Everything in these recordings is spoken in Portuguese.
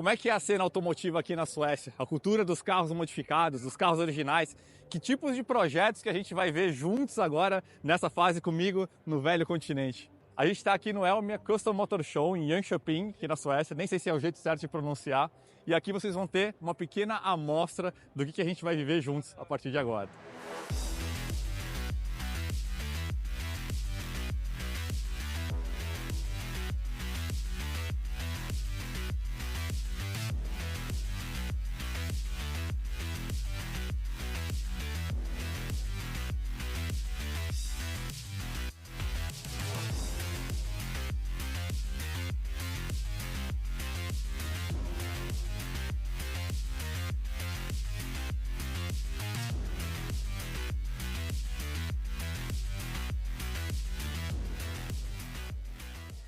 como é que é a cena automotiva aqui na Suécia? A cultura dos carros modificados, dos carros originais? Que tipos de projetos que a gente vai ver juntos agora nessa fase comigo no velho continente? A gente está aqui no Elmia Custom Motor Show em Jönköping, aqui na Suécia, nem sei se é o jeito certo de pronunciar. E aqui vocês vão ter uma pequena amostra do que a gente vai viver juntos a partir de agora.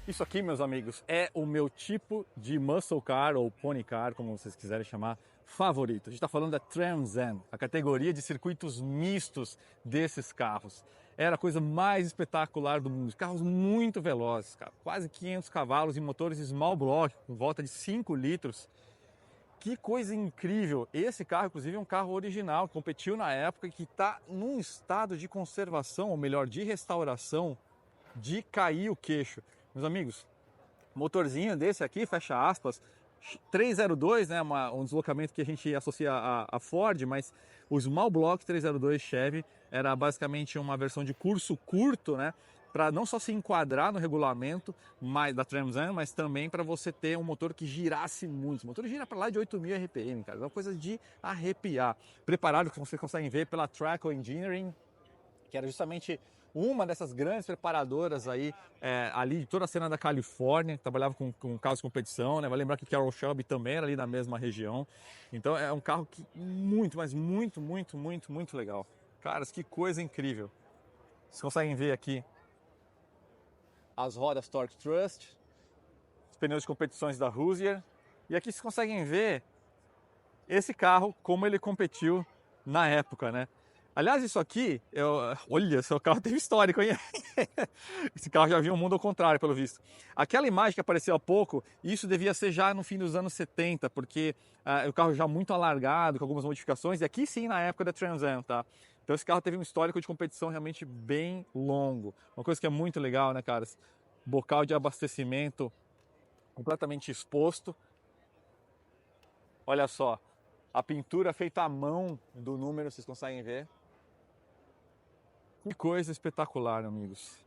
Isso aqui, meus amigos, é o meu tipo de muscle car ou pony car, como vocês quiserem chamar, favorito. A gente está falando da Trans Am, a categoria de circuitos mistos desses carros. Era a coisa mais espetacular do mundo. Carros muito velozes, cara. Quase 500 cavalos e motores small block, com volta de 5 litros. Que coisa incrível! Esse carro, inclusive, é um carro original, competiu na época e que está num estado de conservação, ou melhor, de restauração, de cair o queixo. Meus amigos, motorzinho desse aqui, fecha aspas, 302, né, um deslocamento que a gente associa a Ford, mas o Small Block 302 Chevy era basicamente uma versão de curso curto, né, para não só se enquadrar no regulamento da Trans Am, mas também para você ter um motor que girasse muito. O motor gira para lá de 8.000 RPM, cara, é uma coisa de arrepiar. Preparado, como vocês conseguem ver, pela Traco Engineering, que era justamente uma dessas grandes preparadoras aí, ali de toda a cena da Califórnia, que trabalhava com carros de competição, né? Vai lembrar que o Carroll Shelby também era ali da mesma região. Então é um carro que muito, mas muito, muito, muito, muito legal. Caras, que coisa incrível. Vocês conseguem ver aqui as rodas Torque Trust, os pneus de competições da Hoosier. E aqui vocês conseguem ver esse carro, como ele competiu na época, né? Aliás, isso aqui, olha, seu carro teve histórico, hein? Esse carro já viu o mundo ao contrário, pelo visto. Aquela imagem que apareceu há pouco, isso devia ser já no fim dos anos 70, porque o carro já muito alargado, com algumas modificações, e aqui sim na época da Trans Am, tá? Então esse carro teve um histórico de competição realmente bem longo. Uma coisa que é muito legal, né, caras? Bocal de abastecimento completamente exposto. Olha só, a pintura feita à mão do número, vocês conseguem ver? Que coisa espetacular, amigos.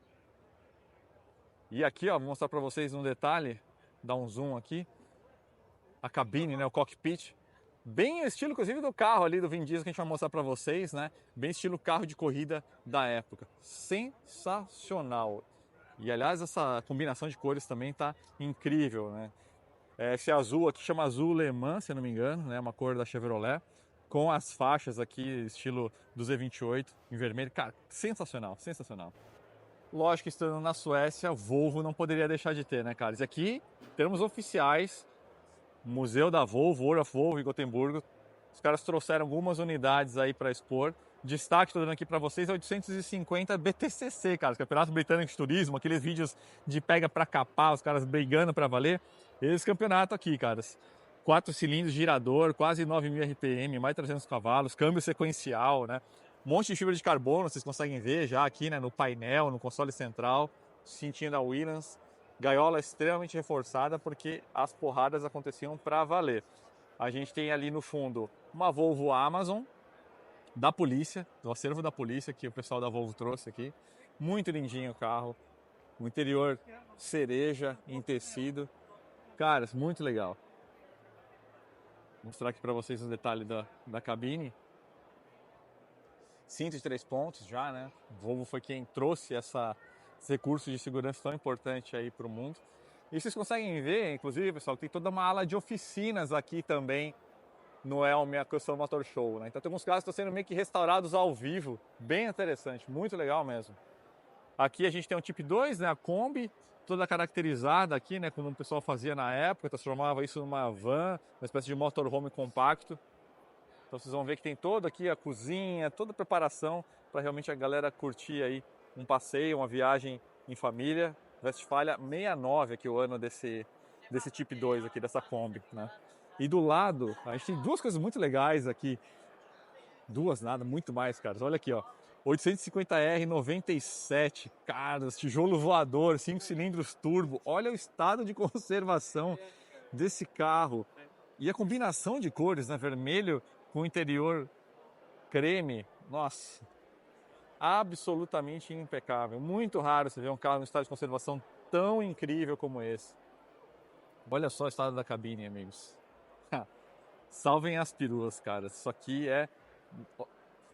E aqui, ó, vou mostrar para vocês um detalhe, dar um zoom aqui. A cabine, né, o cockpit, bem estilo inclusive do carro ali do Vin Diesel que a gente vai mostrar para vocês, né? Bem estilo carro de corrida da época. Sensacional. E aliás, essa combinação de cores também tá incrível, né? Esse azul aqui chama azul Le Mans, se eu não me engano, né? Uma cor da Chevrolet, com as faixas aqui, estilo do Z28, em vermelho. Cara, sensacional, sensacional. Lógico que estando na Suécia, Volvo não poderia deixar de ter, né, cara? Isso aqui, termos oficiais, Museu da Volvo, World of Volvo em Gotemburgo. Os caras trouxeram algumas unidades aí para expor. Destaque, estou dando aqui para vocês, é 850 BTCC, cara, Campeonato Britânico de Turismo, aqueles vídeos de pega para capar, os caras brigando para valer. Esse campeonato aqui, caras. 4 cilindros, girador, quase 9.000 RPM, mais 300 cavalos, câmbio sequencial, né? Um monte de fibra de carbono, vocês conseguem ver já aqui, né, no painel, no console central, cintinho da Williams, gaiola extremamente reforçada porque as porradas aconteciam para valer. A gente tem ali no fundo uma Volvo Amazon da polícia, do acervo da polícia que o pessoal da Volvo trouxe aqui. Muito lindinho o carro, o interior cereja em tecido. Caras, muito legal. Vou mostrar aqui para vocês um detalhe da cabine. Cinto de 3 pontos já, né? Volvo foi quem trouxe esse recurso de segurança tão importante aí para o mundo. E vocês conseguem ver, inclusive, pessoal, tem toda uma ala de oficinas aqui também no Elmia Custom Motor Show, né? Então tem alguns carros que estão sendo meio que restaurados ao vivo, bem interessante, muito legal mesmo. Aqui a gente tem um Tipo 2, né? A Kombi, toda caracterizada aqui, né? Como o pessoal fazia na época, transformava isso numa van, uma espécie de motorhome compacto. Então vocês vão ver que tem toda aqui a cozinha, toda a preparação para realmente a galera curtir aí um passeio, uma viagem em família. Westfalia 69 aqui o ano desse Type 2 aqui, dessa Kombi, né? E do lado, a gente tem duas coisas muito legais aqui. Duas nada, muito mais, caras. Olha aqui, ó. 850R 97, caras, tijolo voador, 5 cilindros turbo. Olha o estado de conservação desse carro. E a combinação de cores, né? Vermelho com interior creme. Nossa, absolutamente impecável. Muito raro você ver um carro em estado de conservação tão incrível como esse. Olha só o estado da cabine, amigos. Salvem as peruas, cara. Isso aqui é...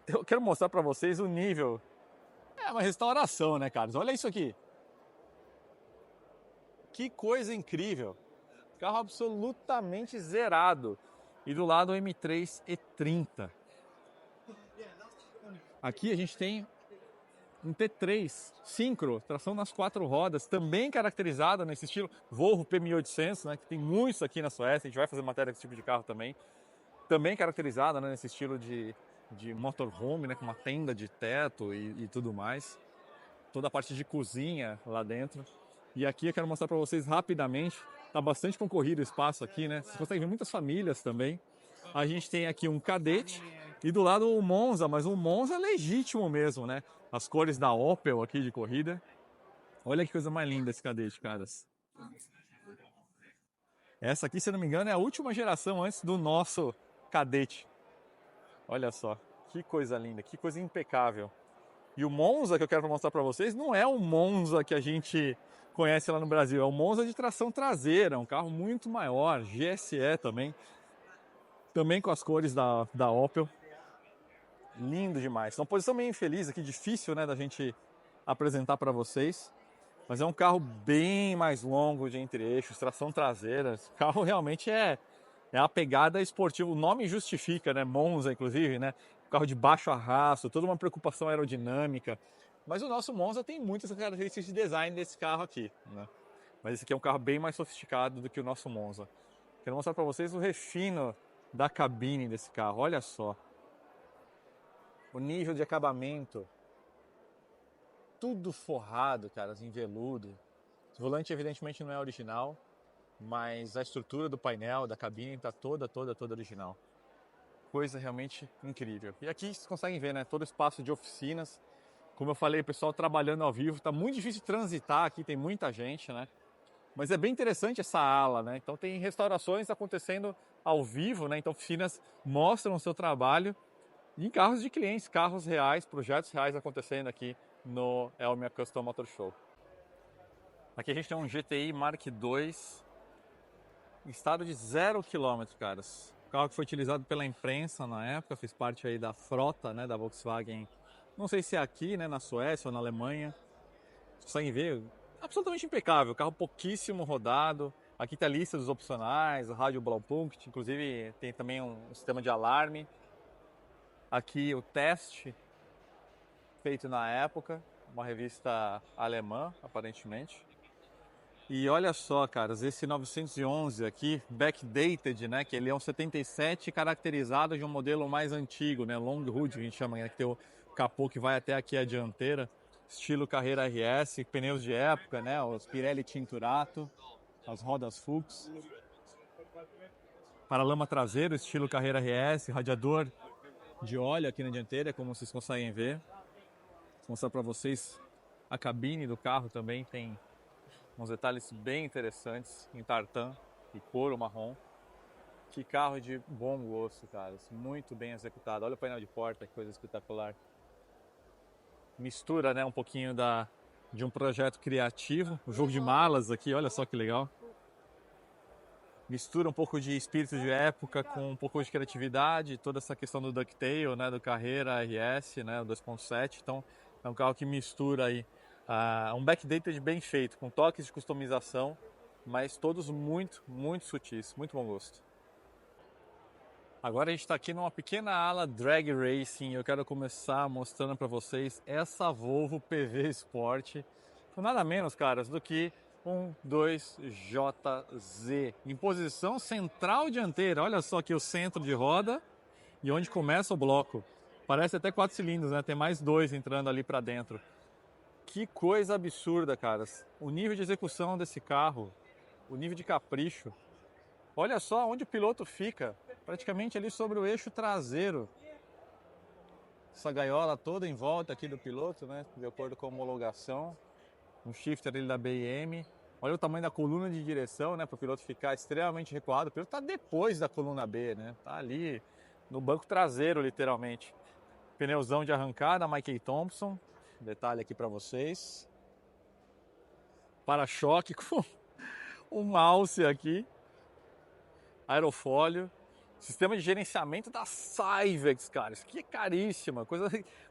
Eu quero mostrar para vocês o nível. É uma restauração, né, caras? Olha isso aqui. Que coisa incrível. Carro absolutamente zerado. E do lado o M3 E30. Aqui a gente tem um T3 Syncro, tração nas 4 rodas, também caracterizada nesse estilo Volvo P1800, né, que tem muitos aqui na Suécia. A gente vai fazer matéria com esse tipo de carro também. Também caracterizada, né, nesse estilo de motorhome, né, com uma tenda de teto e tudo mais. Toda a parte de cozinha lá dentro. E aqui eu quero mostrar para vocês rapidamente. Tá bastante concorrido o espaço aqui, né? Vocês conseguem ver muitas famílias também. A gente tem aqui um Cadete e do lado o Monza, mas um Monza legítimo mesmo, né? As cores da Opel aqui de corrida. Olha que coisa mais linda esse Cadete, caras. Essa aqui, se eu não me engano, é a última geração antes do nosso Cadete. Olha só, que coisa linda, que coisa impecável. E o Monza que eu quero mostrar para vocês não é o Monza que a gente conhece lá no Brasil, é o Monza de tração traseira, um carro muito maior, GSE também com as cores da Opel. Lindo demais. Uma posição meio infeliz aqui, difícil, né, da gente apresentar para vocês, mas é um carro bem mais longo de entre-eixos, tração traseira. Esse carro realmente é a pegada esportiva, o nome justifica, né, Monza inclusive, né, carro de baixo arrasto, toda uma preocupação aerodinâmica. Mas o nosso Monza tem muitas características de design desse carro aqui, né? Mas esse aqui é um carro bem mais sofisticado do que o nosso Monza. Quero mostrar para vocês o refino da cabine desse carro. Olha só. O nível de acabamento. Tudo forrado, cara, em veludo. O volante evidentemente não é original, mas a estrutura do painel, da cabine, está toda original. Coisa realmente incrível. E aqui vocês conseguem ver, né, todo o espaço de oficinas. Como eu falei, o pessoal trabalhando ao vivo, tá muito difícil de transitar aqui, tem muita gente, né? Mas é bem interessante essa ala, né? Então tem restaurações acontecendo ao vivo, né? Então oficinas mostram o seu trabalho em carros de clientes, carros reais, projetos reais acontecendo aqui no Elmia Custom Motor Show. Aqui a gente tem um GTI Mark II em estado de 0 km, caras. O carro que foi utilizado pela imprensa na época, fez parte aí da frota, né, da Volkswagen. Não sei se é aqui, né, na Suécia ou na Alemanha. Vocês conseguem ver, absolutamente impecável, carro pouquíssimo rodado. Aqui está a lista dos opcionais, o rádio Blaupunkt, inclusive tem também um sistema de alarme. Aqui o teste feito na época, uma revista alemã, aparentemente. E olha só, caras, esse 911 aqui, backdated, né, que ele é um 77 caracterizado de um modelo mais antigo, né, long hood, a gente chama, né, que tem o capô que vai até aqui a dianteira, estilo Carrera RS, pneus de época, né, os Pirelli Tinturato, as rodas Fuchs, paralama traseiro, estilo Carrera RS, radiador de óleo aqui na dianteira, como vocês conseguem ver. Vou mostrar para vocês a cabine do carro também, tem uns detalhes bem interessantes em tartan e couro marrom. Que carro de bom gosto, cara, muito bem executado. Olha o painel de porta, que coisa espetacular. Mistura, né, um pouquinho de um projeto criativo, o jogo de malas aqui, olha só que legal. Mistura um pouco de espírito de época com um pouco de criatividade, toda essa questão do Ducktail, né, do Carrera RS, né, o 2.7. Então é um carro que mistura aí um backdated bem feito, com toques de customização, mas todos muito sutis, muito bom gosto. Agora a gente está aqui numa pequena ala drag racing. Eu quero começar mostrando para vocês essa Volvo PV Sport, com nada menos, caras, do que um 2JZ em posição central dianteira. Olha só aqui o centro de roda e onde começa o bloco. Parece até 4 cilindros, né? Tem mais 2 entrando ali para dentro. Que coisa absurda, caras. O nível de execução desse carro o nível de capricho. Olha só onde o piloto fica, praticamente ali sobre o eixo traseiro. Essa gaiola toda em volta aqui do piloto, né, de acordo com a homologação. Um shifter ali da BM. Olha o tamanho da coluna de direção, né, para o piloto ficar extremamente recuado. O piloto está depois da coluna B, né, tá ali no banco traseiro, literalmente. Pneuzão de arrancada, Michael Thompson. Detalhe aqui para vocês. Para-choque com um alce aqui. Aerofólio. Sistema de gerenciamento da Syvecs, cara. Isso aqui é caríssima.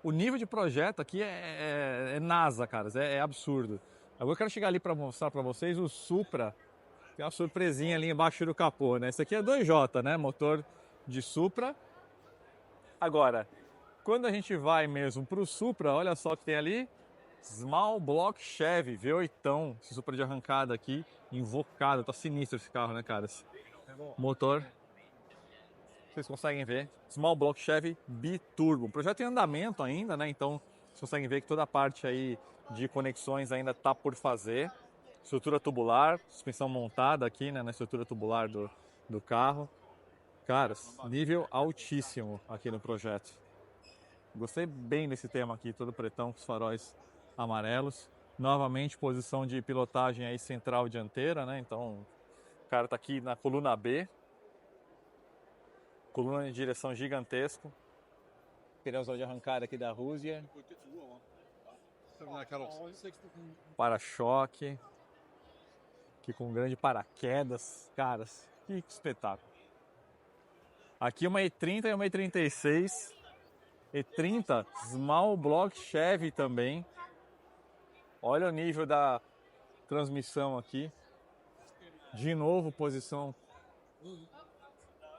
O nível de projeto aqui é NASA, cara. É absurdo. Agora eu quero chegar ali para mostrar para vocês o Supra. Tem uma surpresinha ali embaixo do capô, né? Esse aqui é 2J, né? Motor de Supra. Agora, quando a gente vai mesmo para o Supra, olha só o que tem ali. Small Block Chevy V8. Esse Supra de arrancada aqui, invocado. Tá sinistro esse carro, né, cara? Motor, vocês conseguem ver, Small Block Chevy Biturbo. O projeto em andamento ainda, né? Então, vocês conseguem ver que toda a parte aí de conexões ainda tá por fazer. Estrutura tubular, suspensão montada aqui, né, na estrutura tubular do carro. Caras, nível altíssimo aqui no projeto. Gostei bem desse tema aqui, todo pretão com os faróis amarelos. Novamente, posição de pilotagem aí central dianteira, né? Então, o cara tá aqui na coluna B. Coluna de direção gigantesco. Pneuzão de arrancada aqui da Rússia. Para-choque. Aqui com um grande paraquedas. Caras, que espetáculo. Aqui uma E30 e uma E36. E30 Small Block Chevy também. Olha o nível da transmissão aqui. De novo, posição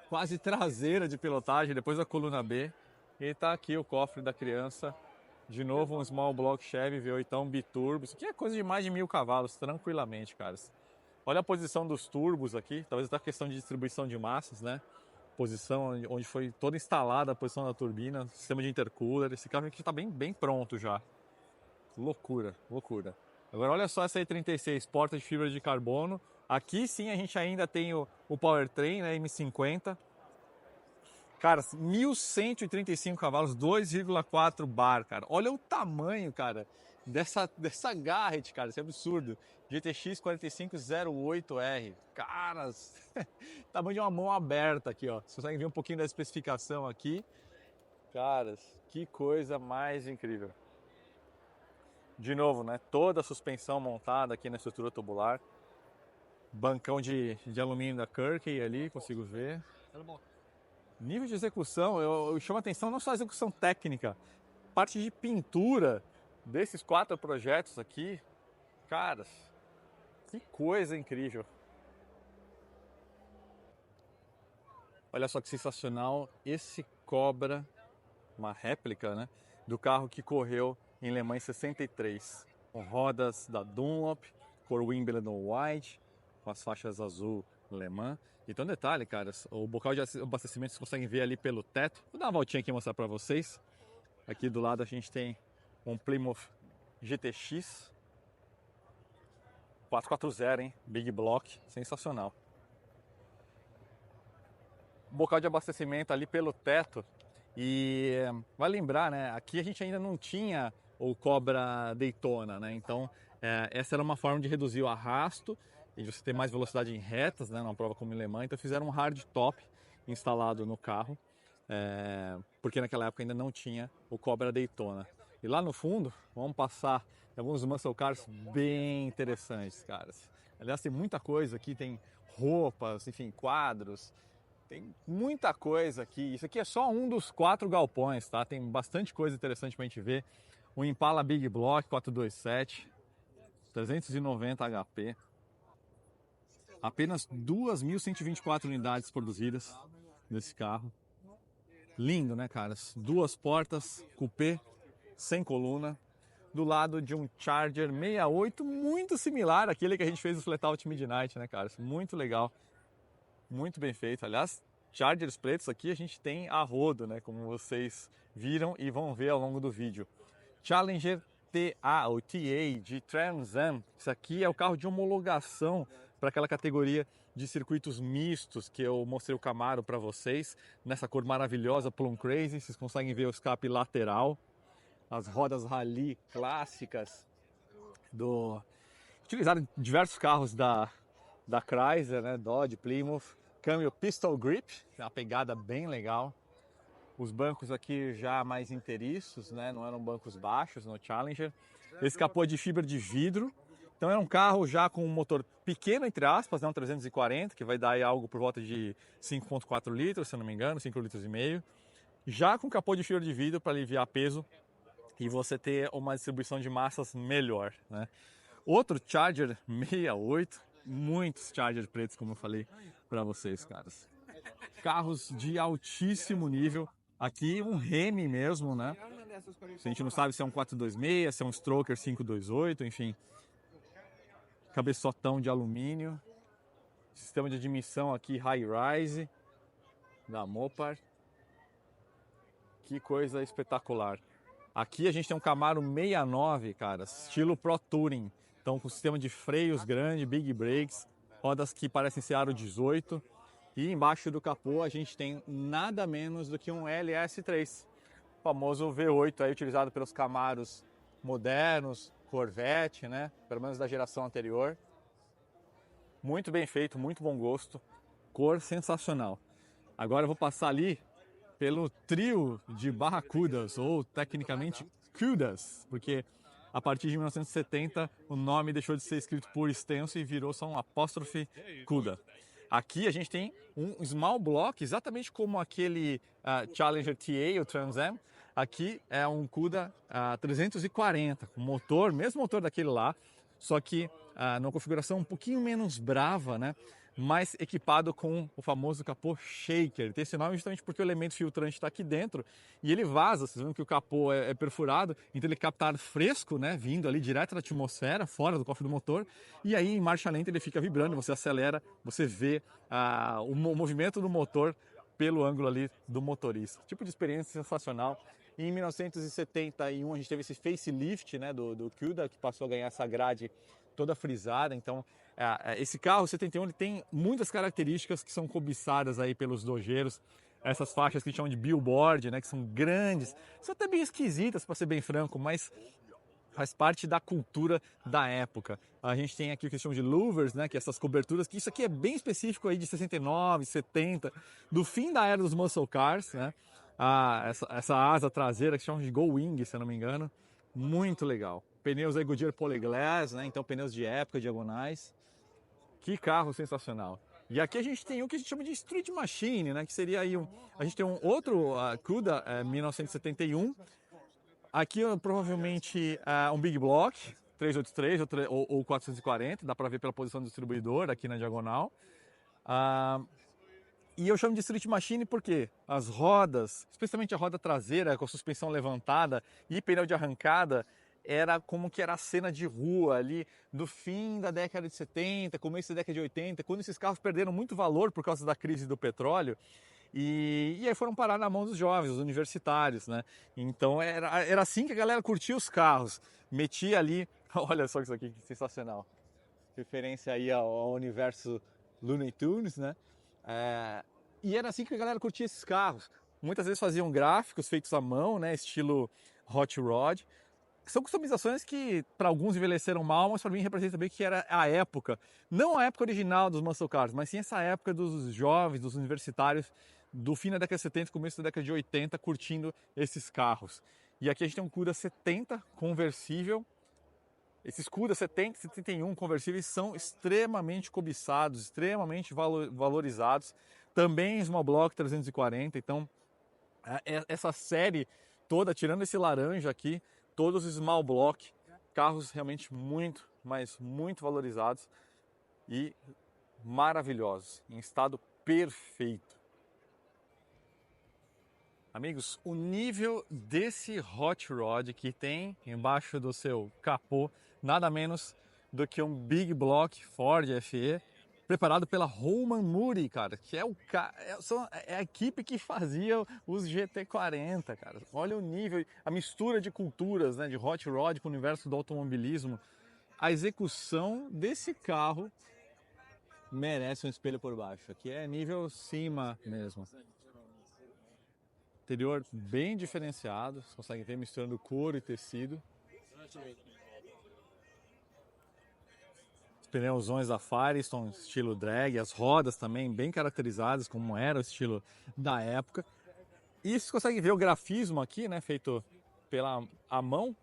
quase traseira de pilotagem, depois da coluna B. E tá aqui o cofre da criança. De novo um Small Block Chevy V8 Biturbo. Isso aqui é coisa de mais de 1000 cavalos, tranquilamente, caras. Olha a posição dos turbos aqui, talvez até a questão de distribuição de massas, né? Posição onde foi toda instalada a posição da turbina, sistema de intercooler. Esse carro aqui está bem pronto já. Loucura, loucura. Agora olha só essa E36, porta de fibra de carbono. Aqui sim a gente ainda tem o powertrain, né, M50. Cara, 1135 cavalos, 2,4 bar, cara. Olha o tamanho, cara, dessa Garrett, cara, isso é absurdo. GTX 4508R. Caras, tamanho de uma mão aberta aqui, ó. Vocês conseguem ver um pouquinho da especificação aqui. Caras, que coisa mais incrível. De novo, né? Toda a suspensão montada aqui na estrutura tubular. Bancão de alumínio da Kirkey ali, consigo ver. Nível de execução, eu chamo a atenção não só a execução técnica, parte de pintura desses 4 projetos aqui. Caras, que coisa incrível. Olha só que sensacional esse Cobra, uma réplica, né, do carro que correu em Le Mans 63, com rodas da Dunlop, cor Wimbledon White, com as faixas azul Le Mans. Então, detalhe, caras, o bocal de abastecimento vocês conseguem ver ali pelo teto. Vou dar uma voltinha aqui e mostrar para vocês. Aqui do lado a gente tem um Plymouth GTX 440, hein? Big Block, sensacional. Bocal de abastecimento ali pelo teto. E vai lembrar, né? Aqui a gente ainda não tinha o Cobra Daytona, né? Então essa era uma forma de reduzir o arrasto e você ter mais velocidade em retas, né? Numa prova como Le Mans. Então fizeram um hardtop instalado no carro, porque naquela época ainda não tinha o Cobra Daytona. E lá no fundo vamos passar alguns muscle cars bem interessantes, caras. Aliás, tem muita coisa aqui, tem roupas, enfim, quadros. Tem muita coisa aqui. Isso aqui é só um dos 4 galpões, tá? Tem bastante coisa interessante pra gente ver. O Impala Big Block 427, 390 HP. Apenas 2.124 unidades produzidas nesse carro. Lindo, né, caras? 2 portas, coupé, sem coluna. Do lado de um Charger 68, muito similar àquele que a gente fez no Flatout Midnight, né, caras? Muito legal. Muito bem feito. Aliás, Chargers pretos aqui a gente tem a rodo, né? Como vocês viram e vão ver ao longo do vídeo. Challenger TA, ou TA, de Trans Am. Isso aqui é o carro de homologação para aquela categoria de circuitos mistos que eu mostrei o Camaro para vocês, nessa cor maravilhosa Plum Crazy. Vocês conseguem ver o escape lateral, as rodas rally clássicas utilizaram em diversos carros da Chrysler, né? Dodge, Plymouth. Câmbio Pistol Grip, uma pegada bem legal. Os bancos aqui já mais inteiriços, né? Não eram bancos baixos no Challenger. Esse capô é de fibra de vidro. Então é um carro já com um motor pequeno, entre aspas, né? Um 340, que vai dar aí algo por volta de 5,4 litros, se eu não me engano, 5,5 litros. Já com capô de fibra de vidro para aliviar peso e você ter uma distribuição de massas melhor, né? Outro Charger 68, muitos Charger pretos, como eu falei para vocês, caras. Carros de altíssimo nível. Aqui um Hemi mesmo, né? A gente não sabe se é um 426, se é um Stroker 528, enfim. Cabeçotão de alumínio. Sistema de admissão aqui High Rise da Mopar. Que coisa espetacular. Aqui a gente tem um Camaro 69, cara, estilo Pro Touring. Então com sistema de freios grande, Big Brakes, rodas que parecem ser aro 18. E embaixo do capô a gente tem nada menos do que um LS3, o famoso V8 aí utilizado pelos Camaros modernos, Corvette, né? Pelo menos da geração anterior. Muito bem feito, muito bom gosto, cor sensacional. Agora eu vou passar ali pelo trio de Barracudas, ou tecnicamente Cudas, porque a partir de 1970 o nome deixou de ser escrito por extenso e virou só um apóstrofe Cuda. Aqui a gente tem um small block, exatamente como aquele Challenger TA, o Trans Am. Aqui é um Cuda 340, com motor, mesmo motor daquele lá, só que numa configuração um pouquinho menos brava, né? Mas equipado com o famoso capô shaker. Ele tem esse nome justamente porque o elemento filtrante está aqui dentro e ele vaza. Vocês viram que o capô é perfurado, então ele capta ar fresco, né, vindo ali direto da atmosfera, fora do cofre do motor, e aí em marcha lenta ele fica vibrando, você acelera, você vê o movimento do motor pelo ângulo ali do motorista. Tipo de experiência sensacional. E em 1971 a gente teve esse facelift, né, do Cuda, que passou a ganhar essa grade toda frisada. Então esse carro 71 ele tem muitas características que são cobiçadas aí pelos dojeiros. Essas faixas que a gente chama de billboard, né, que são grandes, são até bem esquisitas para ser bem franco, mas faz parte da cultura da época. A gente tem aqui o que eles chamam de louvers, né, que é essas coberturas, que isso aqui é bem específico aí de 69, 70, do fim da era dos muscle cars, né? Essa asa traseira que chamam de Go Wing, se eu não me engano, muito legal. Pneus aí Goodyear Polyglass, né? Então pneus de época, diagonais. Que carro sensacional. E aqui a gente tem o que a gente chama de Street Machine, né? Que seria aí a gente tem um outro Cuda 1971. Aqui provavelmente um Big Block 383 ou 440, dá para ver pela posição do distribuidor aqui na diagonal. E eu chamo de Street Machine porque as rodas, especialmente a roda traseira com a suspensão levantada e pneu de arrancada, era como que era a cena de rua ali do fim da década de 70, começo da década de 80, quando esses carros perderam muito valor por causa da crise do petróleo. E aí foram parar na mão dos jovens, os universitários, né? Então era assim que a galera curtia os carros. Metia ali, olha só isso aqui, que sensacional. Referência aí ao universo Looney Tunes, né? E era assim que a galera curtia esses carros. Muitas vezes faziam gráficos feitos à mão, né? Estilo Hot Rod. São customizações que para alguns envelheceram mal, mas para mim representa bem que era a época. Não a época original dos muscle cars, mas sim essa época dos jovens, dos universitários, do fim da década de 70 começo da década de 80, curtindo esses carros. E aqui a gente tem um Cuda 70 conversível. Esses Cuda 70 e 71 conversíveis são extremamente cobiçados, extremamente valorizados. Também Small Block 340, então essa série toda, tirando esse laranja aqui, todos os Small Block, carros realmente muito, mas muito valorizados e maravilhosos, em estado perfeito. Amigos, o nível desse Hot Rod que tem embaixo do seu capô, nada menos do que um Big Block Ford FE, preparado pela Holman Moody, cara, que é a equipe que fazia os GT40, cara. Olha o nível, a mistura de culturas, né, de Hot Rod com o universo do automobilismo. A execução desse carro merece um espelho por baixo. Aqui é nível cima mesmo. Interior bem diferenciado, você consegue ver misturando couro e tecido. Os pneuzões da Firestone, estilo drag, as rodas também bem caracterizadas, como era o estilo da época. E você consegue ver o grafismo aqui, né, feito pela mão,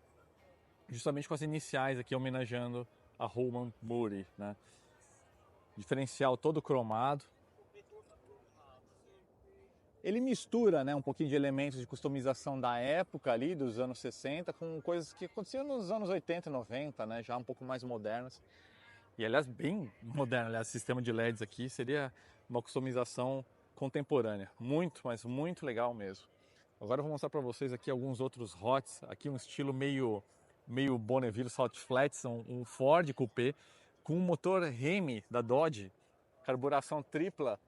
justamente com as iniciais aqui, homenageando a Holman Moody, né? Diferencial todo cromado. Ele mistura, né, um pouquinho de elementos de customização da época ali, dos anos 60, com coisas que aconteciam nos anos 80 e 90, né, já um pouco mais modernas. E, aliás, bem moderno, aliás, o sistema de LEDs aqui seria uma customização contemporânea. Muito, mas muito legal mesmo. Agora eu vou mostrar para vocês aqui alguns outros HOTs, aqui um estilo meio Bonneville Salt Flats, um Ford Coupé, com um motor Hemi da Dodge, carburação tripla,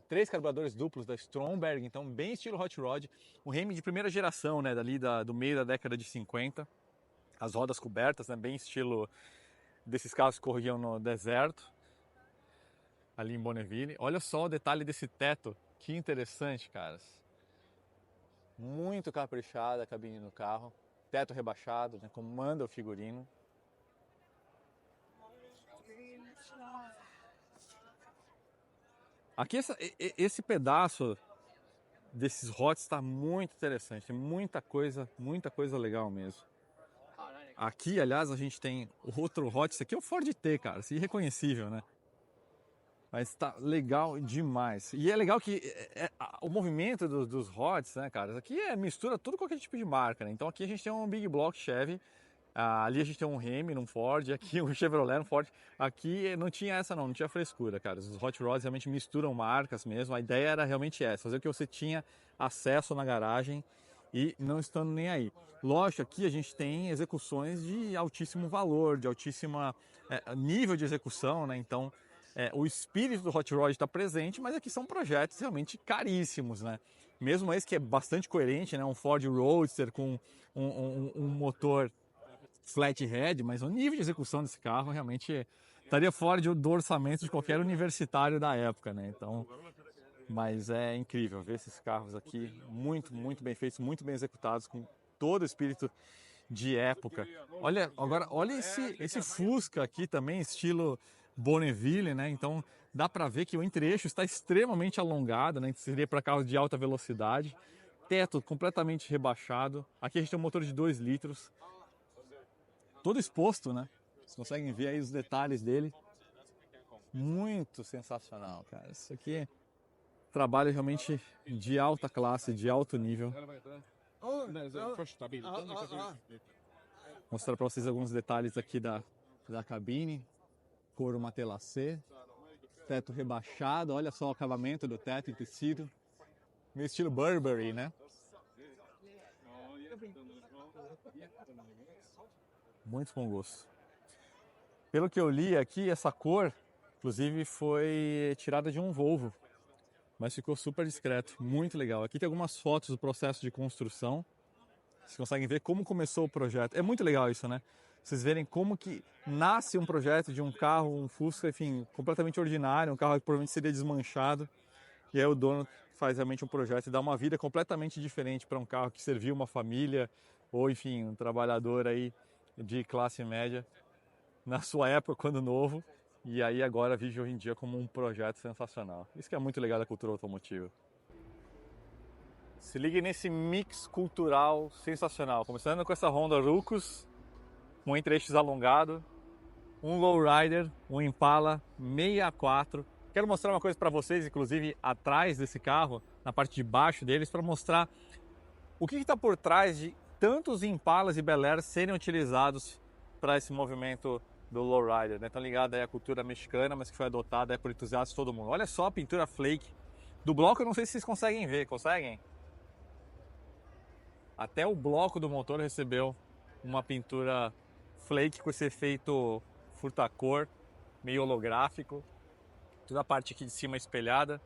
3 carburadores duplos da Stromberg, então bem estilo Hot Rod, um Hemi de primeira geração, né, do meio da década de 50, as rodas cobertas, né, bem estilo desses carros que corriam no deserto, ali em Bonneville. Olha só o detalhe desse teto, que interessante, caras. Muito caprichada a cabine do carro, teto rebaixado, né, como manda o figurino. Aqui esse pedaço desses HOTs está muito interessante, tem muita coisa legal mesmo. Aqui, aliás, a gente tem o outro HOT, esse aqui é o Ford T, cara, esse irreconhecível, né? Mas tá legal demais. E é legal que o movimento dos HOTs, né, cara, aqui mistura tudo qualquer tipo de marca, né? Então aqui a gente tem um Big Block Chevy, ali a gente tem um Hemi num Ford, aqui um Chevrolet num Ford. Aqui não tinha essa não tinha frescura, cara. Os Hot Rods realmente misturam marcas mesmo. A ideia era realmente essa, fazer o que você tinha acesso na garagem e não estando nem aí. Lógico, aqui a gente tem execuções de altíssimo valor, de altíssimo nível de execução, né? Então o espírito do Hot Rod está presente, mas aqui são projetos realmente caríssimos, né? Mesmo esse que é bastante coerente, né? Um Ford Roadster com um motor flathead, mas o nível de execução desse carro realmente estaria fora do orçamento de qualquer universitário da época, né? Então, mas é incrível ver esses carros aqui muito bem feitos, muito bem executados, com todo o espírito de época. Olha, agora, olha esse Fusca aqui também, estilo Bonneville, né? Então, dá para ver que o entre-eixo está extremamente alongado, né? Seria para carros de alta velocidade. Teto completamente rebaixado. Aqui a gente tem um motor de 2 litros. Todo exposto, né? Vocês conseguem ver aí os detalhes dele. Muito sensacional, cara. Isso aqui é trabalho realmente de alta classe, de alto nível. Mostrar para vocês alguns detalhes aqui da cabine. Couro matelassé. Teto rebaixado. Olha só o acabamento do teto em tecido. Meio estilo Burberry, né? Muito bom gosto. Pelo que eu li aqui, essa cor, inclusive, foi tirada de um Volvo, mas ficou super discreto, muito legal. Aqui tem algumas fotos do processo de construção. Vocês conseguem ver como começou o projeto. É muito legal isso, né? Vocês verem como que nasce um projeto de um carro, um Fusca, enfim, completamente ordinário, um carro que provavelmente seria desmanchado. E aí o dono faz realmente um projeto e dá uma vida completamente diferente para um carro que serviu uma família, ou enfim, um trabalhador aí de classe média na sua época quando novo, e aí agora vive hoje em dia como um projeto sensacional. Isso que é muito legal da cultura automotiva. Se ligue nesse mix cultural sensacional, começando com essa Honda Rucos, um entre-eixos alongado, um lowrider, um Impala 64. Quero mostrar uma coisa para vocês, inclusive atrás desse carro, na parte de baixo deles, para mostrar o que está por trás de tantos Impalas e Bel Air serem utilizados para esse movimento do lowrider, né? Tão ligado aí à cultura mexicana, mas que foi adotada por entusiastas de todo mundo. Olha só a pintura flake do bloco, eu não sei se vocês conseguem ver, conseguem? Até o bloco do motor recebeu uma pintura flake com esse efeito furta-cor, meio holográfico, toda a parte aqui de cima espelhada.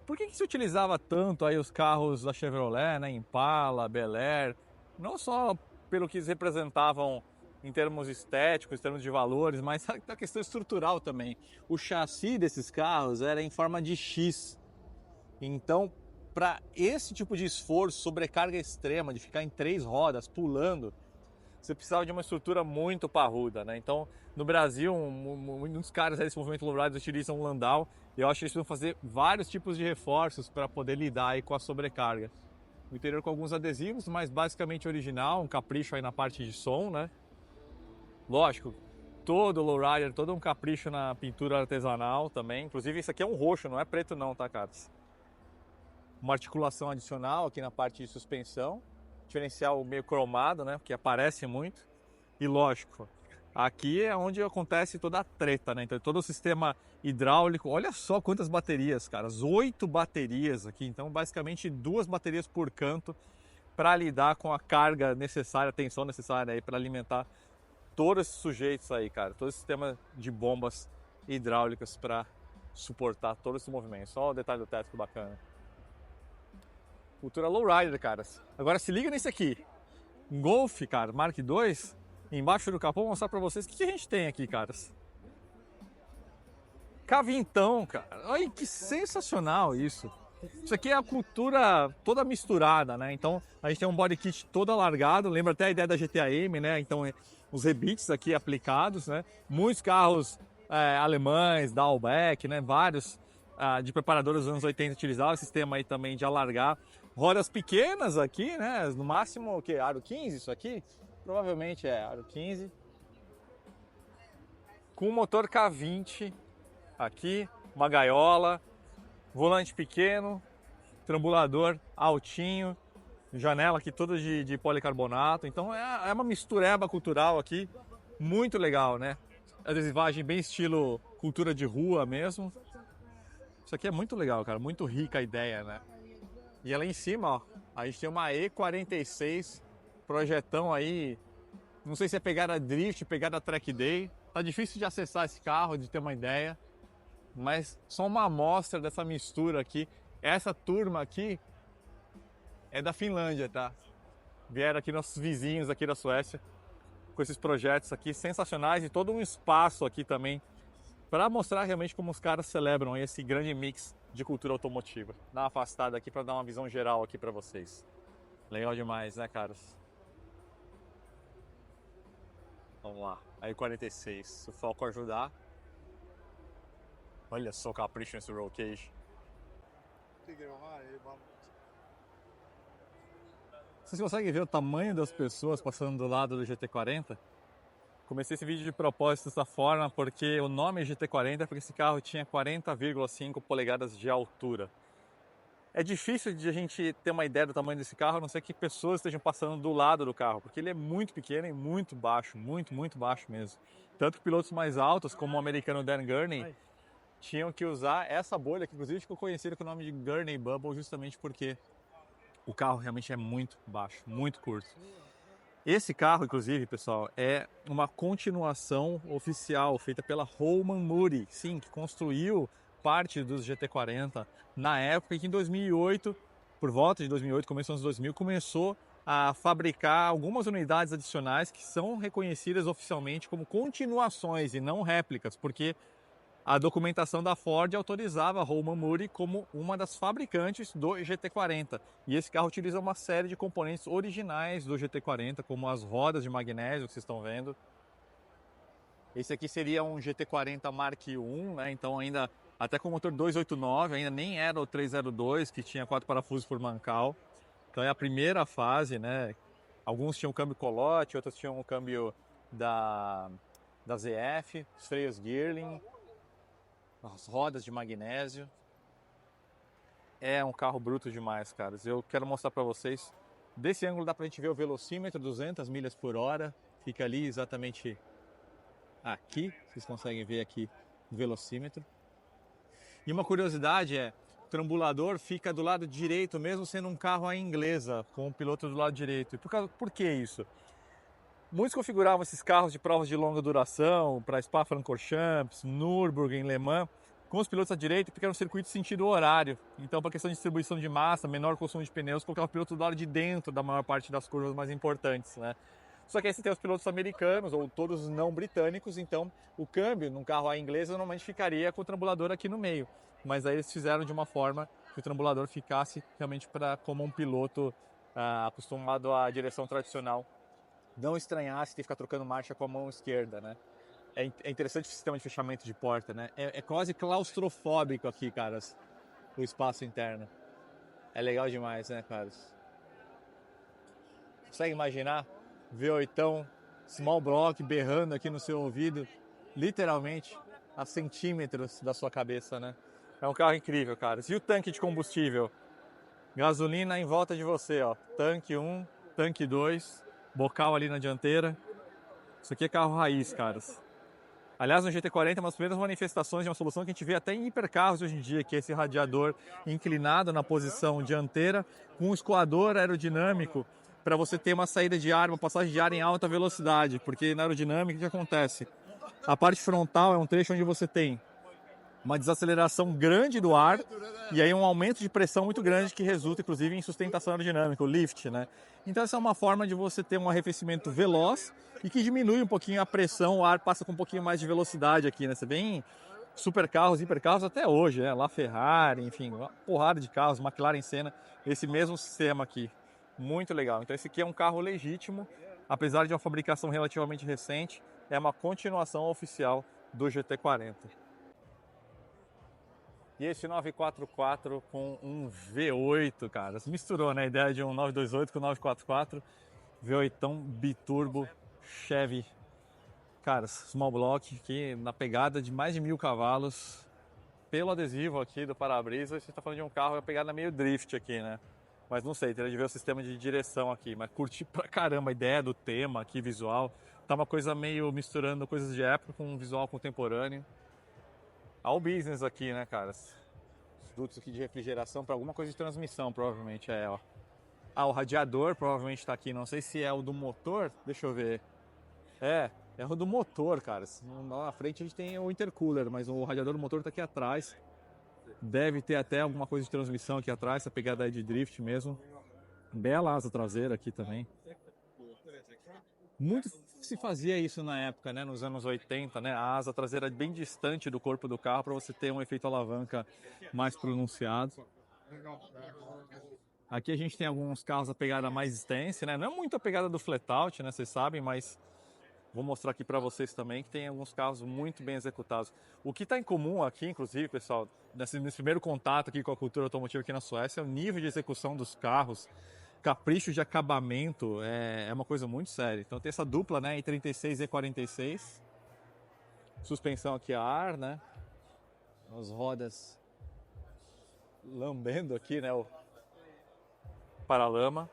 Por que se utilizava tanto aí os carros da Chevrolet, né? Impala, Bel Air, não só pelo que eles representavam em termos estéticos, em termos de valores, mas a questão estrutural também. O chassi desses carros era em forma de X. Então, para esse tipo de esforço, sobrecarga extrema, de ficar em 3 rodas, pulando, você precisava de uma estrutura muito parruda, né? Então, no Brasil, muitos caras desse movimento lowrider utilizam um Landau, e eu acho que eles precisam fazer vários tipos de reforços para poder lidar aí com a sobrecarga. O interior com alguns adesivos, mas basicamente original, um capricho aí na parte de som, né? Lógico, todo lowrider, todo um capricho na pintura artesanal também. Inclusive, isso aqui é um roxo, não é preto não, tá, caras? Uma articulação adicional aqui na parte de suspensão. Diferencial meio cromado, né? Que aparece muito. E lógico, aqui é onde acontece toda a treta, né? Então todo o sistema hidráulico, olha só quantas baterias, caras, 8 baterias aqui, então basicamente 2 baterias por canto para lidar com a carga necessária, a tensão necessária aí para alimentar todos esses sujeitos aí, cara, todo esse sistema de bombas hidráulicas para suportar todo esse movimento. Só o detalhe do teto que bacana. Cultura lowrider, caras. Agora se liga nesse aqui. Um Golf, cara, Mark II. Embaixo do capô, vou mostrar pra vocês o que a gente tem aqui, caras. Cavintão, cara. Olha que sensacional isso. Isso aqui é a cultura toda misturada, né? Então a gente tem um body kit todo alargado. Lembra até a ideia da GT-AM, né? Então os rebites aqui aplicados, né? Muitos carros alemães, Dalbeck, né? Vários de preparadoras dos anos 80 utilizavam o sistema aí também de alargar. Rodas pequenas aqui, né? No máximo, o que? Aro 15 isso aqui? Provavelmente é aro 15. Com motor K20 aqui, uma gaiola, volante pequeno, trambulador altinho, janela aqui toda de policarbonato. Então é uma mistureba cultural aqui, muito legal, né? Adesivagem bem estilo cultura de rua mesmo. Isso aqui é muito legal, cara, muito rica a ideia, né? E lá em cima, ó, a gente tem uma E46, projetão aí, não sei se é pegada drift, pegada track day. Tá difícil de acessar esse carro, de ter uma ideia, mas só uma amostra dessa mistura aqui. Essa turma aqui é da Finlândia, tá? Vieram aqui nossos vizinhos aqui da Suécia com esses projetos aqui sensacionais e todo um espaço aqui também para mostrar realmente como os caras celebram esse grande mix de cultura automotiva. Dá uma afastada aqui para dar uma visão geral aqui para vocês. Legal demais, né, caras? Vamos lá, aí 46, se o foco ajudar. Olha só o capricho nesse roll cage. Vocês conseguem ver o tamanho das pessoas passando do lado do GT40? Comecei esse vídeo de propósito dessa forma porque o nome GT40 é porque esse carro tinha 40,5 polegadas de altura. É difícil de a gente ter uma ideia do tamanho desse carro, a não ser que pessoas estejam passando do lado do carro, porque ele é muito pequeno e muito baixo, muito baixo mesmo. Tanto que pilotos mais altos, como o americano Dan Gurney, tinham que usar essa bolha, que inclusive ficou conhecida com o nome de Gurney Bubble, justamente porque o carro realmente é muito baixo, muito curto. Esse carro, inclusive, pessoal, é uma continuação oficial feita pela Holman Moody, sim, que construiu parte dos GT40 na época em que em 2008, por volta de 2008, começo dos anos 2000, começou a fabricar algumas unidades adicionais que são reconhecidas oficialmente como continuações e não réplicas, porque a documentação da Ford autorizava a Holman Moody como uma das fabricantes do GT40. E esse carro utiliza uma série de componentes originais do GT40, como as rodas de magnésio que vocês estão vendo. Esse aqui seria um GT40 Mark I, né? Então ainda até com o motor 289, ainda nem era o 302, que tinha 4 parafusos por mancal. Então é a primeira fase, né? Alguns tinham câmbio colote, outros tinham o câmbio da ZF, os freios Girling, as rodas de magnésio. É um carro bruto demais, caras. Eu quero mostrar para vocês. Desse ângulo dá pra gente ver o velocímetro, 200 milhas por hora. Fica ali exatamente aqui. Vocês conseguem ver aqui o velocímetro. E uma curiosidade é, o trambulador fica do lado direito, mesmo sendo um carro à inglesa, com o piloto do lado direito. E por que isso? Muitos configuravam esses carros de provas de longa duração, para Spa-Francorchamps, Nürburgring, Le Mans, com os pilotos à direita, porque era um circuito de sentido horário. Então, para questão de distribuição de massa, menor consumo de pneus, colocava o piloto do lado de dentro da maior parte das curvas mais importantes, né? Só que aí você tem os pilotos americanos ou todos não britânicos, então o câmbio num carro a inglês normalmente ficaria com o trambulador aqui no meio. Mas aí eles fizeram de uma forma que o trambulador ficasse realmente para como um piloto acostumado à direção tradicional não estranhasse ter que ficar trocando marcha com a mão esquerda, né? É interessante o sistema de fechamento de porta, né? É quase claustrofóbico aqui, caras, o espaço interno. É legal demais, né, caras? Consegue imaginar? V8, small block, berrando aqui no seu ouvido, literalmente a centímetros da sua cabeça, né? É um carro incrível, caras. E o tanque de combustível? Gasolina em volta de você, ó. Tanque 1, tanque 2, bocal ali na dianteira. Isso aqui é carro raiz, caras. Aliás, no GT40 é uma das primeiras manifestações de uma solução que a gente vê até em hipercarros hoje em dia, que é esse radiador inclinado na posição dianteira, com um escoador aerodinâmico para você ter uma saída de ar, uma passagem de ar em alta velocidade, porque na aerodinâmica o que acontece? A parte frontal é um trecho onde você tem uma desaceleração grande do ar e aí um aumento de pressão muito grande que resulta inclusive em sustentação aerodinâmica, o lift, né? Então essa é uma forma de você ter um arrefecimento veloz e que diminui um pouquinho a pressão, o ar passa com um pouquinho mais de velocidade aqui, né? Você vê em supercarros, hipercarros até hoje, né? La Ferrari, enfim, uma porrada de carros, McLaren Senna, esse mesmo sistema aqui. Muito legal. Então esse aqui é um carro legítimo, apesar de uma fabricação relativamente recente, é uma continuação oficial do GT40. E esse 944 com um V8, cara. Se misturou, né? A ideia de um 928 com 944. V8 biturbo Chevy. Cara, small block aqui na pegada de mais de 1000 cavalos. Pelo adesivo aqui do para-brisa, você está falando de um carro com pegada meio drift aqui, né? Mas não sei, teria de ver o sistema de direção aqui. Mas curti pra caramba a ideia do tema aqui, visual. Tá uma coisa meio misturando coisas de época com um visual contemporâneo. All business aqui, né, cara? Os dutos aqui de refrigeração para alguma coisa de transmissão, provavelmente é, ó. O radiador provavelmente está aqui. Não sei se é o do motor. Deixa eu ver. É o do motor, cara. Na frente a gente tem o intercooler, mas o radiador do motor está aqui atrás. Deve ter até alguma coisa de transmissão aqui atrás, essa pegada aí de drift mesmo. Bela asa traseira aqui também. Muito se fazia isso na época, né, nos anos 80, né, a asa traseira bem distante do corpo do carro para você ter um efeito alavanca mais pronunciado. Aqui a gente tem alguns carros a pegada mais extensa, né, não é muito a pegada do flat-out, né, vocês sabem, mas vou mostrar aqui para vocês também que tem alguns carros muito bem executados. O que está em comum aqui, inclusive, pessoal, nesse primeiro contato aqui com a cultura automotiva aqui na Suécia, é o nível de execução dos carros. Capricho de acabamento é uma coisa muito séria. Então tem essa dupla, né, E36 e E46. Suspensão aqui a ar, né? As rodas lambendo aqui, né, o paralama.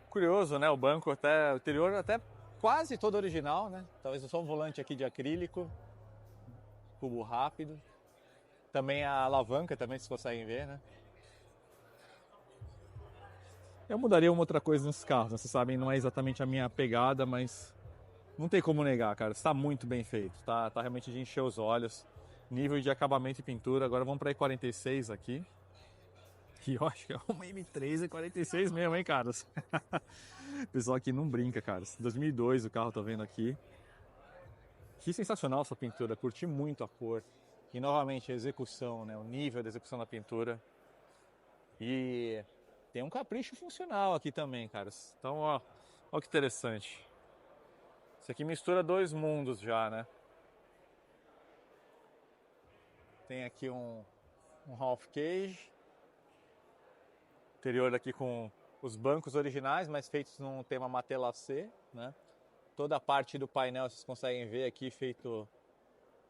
Curioso, né, o banco até o interior até quase todo original, né? Talvez só um volante aqui de acrílico, cubo rápido. Também a alavanca, também, vocês conseguem ver, né? Eu mudaria uma outra coisa nesses carros, né? Vocês sabem, não é exatamente a minha pegada, mas não tem como negar, cara. Está muito bem feito, tá realmente de encher os olhos. Nível de acabamento e pintura. Agora vamos para E46 aqui. E eu acho que é uma M3 E46 mesmo, hein, caras? O pessoal aqui não brinca, caras. 2002 o carro, tô vendo aqui. Que sensacional essa pintura, curti muito a cor. E novamente a execução, né? O nível da execução da pintura. E tem um capricho funcional aqui também, caras. Então, ó que interessante. Isso aqui mistura dois mundos já, né? Tem aqui um half cage. Interior aqui com os bancos originais, mas feitos num tema matelassé, né? Toda a parte do painel vocês conseguem ver aqui feito